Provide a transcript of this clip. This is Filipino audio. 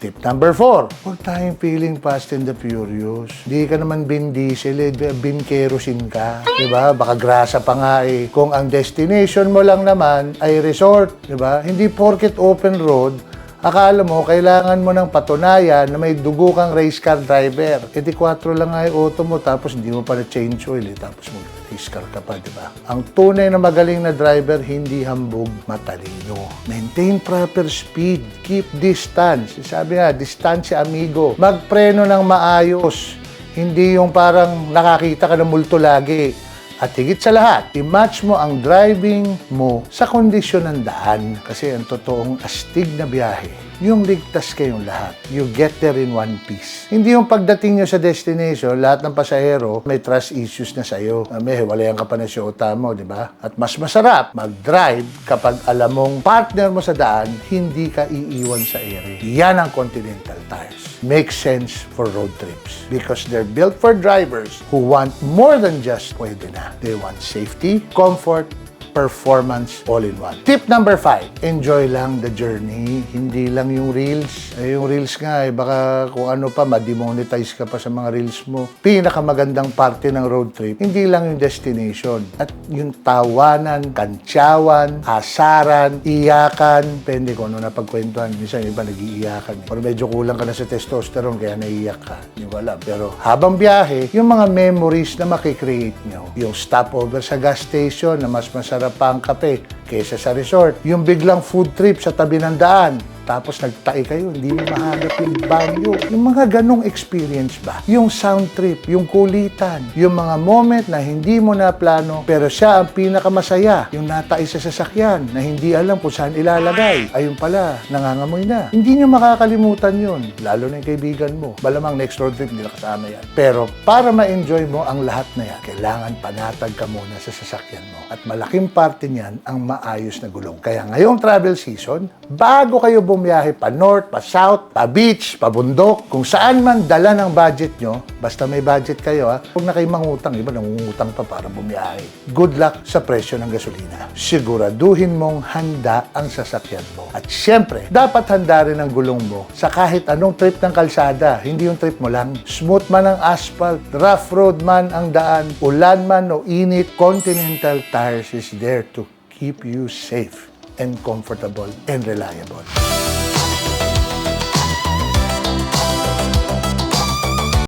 Tip number 4, huwag tayong feeling Fast and the Furious. Di ka naman Vin Diesel, Vin Kerosene ka. Diba? Baka grasa pa nga eh. Kung ang destination mo lang naman ay resort, diba? Hindi porket open road, akala mo, kailangan mo ng patunayan na may dugo kang race car driver. 4 lang nga yung auto mo, tapos hindi mo pa na-change oil, tapos mag-race car ka pa, di ba? Ang tunay na magaling na driver, hindi hambog, matalino. Maintain proper speed, keep distance. Sabi nga, distansya amigo. Magpreno ng maayos. Hindi yung parang nakakita ka ng multo lagi. At higit sa lahat, i-match mo ang driving mo sa kondisyon ng daan. Kasi ang totoong astig na biyahe, yung ligtas kayong lahat. You get there in one piece. Hindi yung pagdating nyo sa destination, lahat ng pasahero may trust issues na sa'yo. May hiwalayan ka pa na syota mo, di ba? At mas masarap mag-drive kapag alam mong partner mo sa daan, hindi ka iiwan sa ere. Yan ang Continental Tires. Makes sense for road trips because they're built for drivers who want more than just pwede na. They want safety, comfort, performance, all in one. Tip number 5, enjoy lang the journey. Hindi lang yung reels. Yung reels nga, baka kung ano pa, ma-demonetize ka pa sa mga reels mo. Pinakamagandang parte ng road trip, hindi lang yung destination. At yung tawanan, kantsawan, asaran, iyakan, depende kung ano na pagkwentuhan. Minsan, iba nag-iiyakan. Or medyo kulang ka na sa testosterone, kaya naiiyak ka. Hindi ko alam. Pero habang biyahe, yung mga memories na makikreate nyo. Yung stopover sa gas station na mas masarap pa ang kape kaysa sa resort. Yung biglang food trip sa tabi ng daan. Tapos nagtae kayo, hindi mo mahanap yung banyo. Yung mga ganong experience ba? Yung sound trip, yung kulitan, yung mga moment na hindi mo na plano, pero siya ang pinakamasaya. Yung natae sa sasakyan na hindi alam kung saan ilalagay. Ayun pala, nangangamoy na. Hindi nyo makakalimutan yun, lalo na yung kaibigan mo. Malamang next road trip, hindi na kasama yan. Pero para ma-enjoy mo ang lahat na yan, kailangan panatag ka muna sa sasakyan mo. At malaking parte niyan ang maayos na gulong. Kaya ngayong travel season, bago kayo bumiyahe pa north, pa south, pa beach, pa bundok, kung saan man dala ng budget nyo, basta may budget kayo huwag na kayo mangutang, iba nangungutang pa para bumiyahe. Good luck sa presyo ng gasolina. Siguraduhin mong handa ang sasakyan mo. At syempre, dapat handa rin ang gulong mo sa kahit anong trip ng kalsada, hindi yung trip mo lang. Smooth man ang asphalt, rough road man ang daan, ulan man o init, Continental Tires is there to keep you safe and comfortable and reliable.